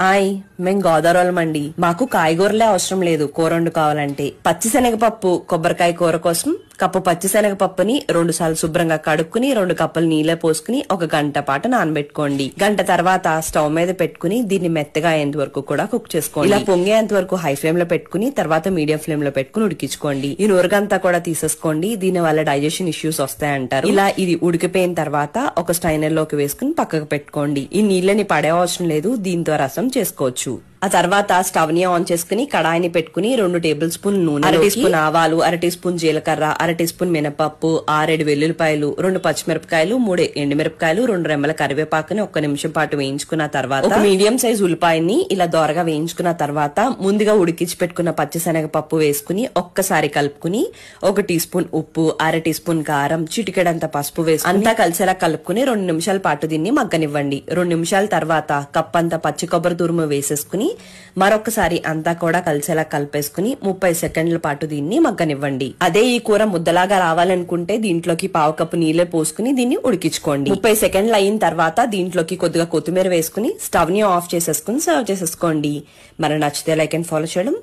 ఆయ్ మేం గోదావరిమండి. మాకు కాయగూరలే అవసరం లేదు కూర వండుకోవాలంటే. పచ్చిశనగపప్పు కొబ్బరికాయ కూర కోసం కప్పు పచ్చిశనగపప్పుని 2 సార్లు శుభ్రంగా కడుక్కుని 2 కప్పులు నీళ్ళే పోసుకుని 1 గంట పాటు నానబెట్టుకోండి. గంట తర్వాత స్టవ్ మీద పెట్టుకుని దీన్ని మెత్తగా అయ్యేంత వరకు కూడా కుక్ చేసుకోండి. ఇలా పొంగేంత వరకు హై ఫ్లేమ్ లో పెట్టుకుని తర్వాత మీడియం ఫ్లేమ్ లో పెట్టుకుని ఉడికించుకోండి. ఈ నూరగంతా కూడా తీసేసుకోండి. దీని వల్ల డైజెషన్ ఇష్యూస్ వస్తాయంటారు. ఇలా ఇది ఉడికిపోయిన తర్వాత ఒక స్టైనర్ లోకి వేసుకుని పక్కకు పెట్టుకోండి. ఈ నీళ్ళని పడే అవసరం లేదు, దీంతో రసం చేసుకోవచ్చు. ఆ తర్వాత స్టవ్ ని ఆన్ చేసుకుని కడాయిని పెట్టుకుని 2 టేబుల్ స్పూన్ నూనె, 1 టీ స్పూన్ ఆవాలు, 1 టీ స్పూన్ జీలకర్ర, 1 టీ స్పూన్ మినపప్పు, 6 వెల్లుల్లిపాయలు, 2 పచ్చిమిరపకాయలు, 3 ఎండుమిరపకాయలు, 2 రెమ్మల కరివేపాకుని 1 నిమిషం పాటు వేయించుకున్న తర్వాత ఒక మీడియం సైజ్ ఉల్లిపాయని ఇలా దోరగా వేయించుకున్న తర్వాత ముందుగా ఉడికించి పెట్టుకున్న పచ్చిశనగపప్పు వేసుకుని ఒక్కసారి కలుపుకుని 1 టీ స్పూన్ ఉప్పు, 1/2 టీ స్పూన్ కారం, చిటికెడంత పసుపు వేసి అంతా కలిసేలా కలుపుకుని 2 నిమిషాల పాటు దీన్ని మగ్గనివ్వండి. 2 నిమిషాల తర్వాత కప్పంత పచ్చి కొబ్బరి తురుము వేసేసుకుని మరొకసారి అంతా కూడా కలిసేలా కలిపేసుకుని 30 సెకండ్ల పాటు దీన్ని మగ్గనివ్వండి. అదే ఈ కూర ముద్దలాగా రావాలనుకుంటే దీంట్లోకి 1/2 కప్పు నీళ్ళే పోసుకుని దీన్ని ఉడికించుకోండి. 30 సెకండ్లు అయిన తర్వాత దీంట్లోకి కొద్దిగా కొత్తిమీర వేసుకుని స్టవ్ ని ఆఫ్ చేసేసుకుని సర్వ్ చేసేసుకోండి. మరి నచ్చితే లైక్ అండ్ ఫాలో చేయడం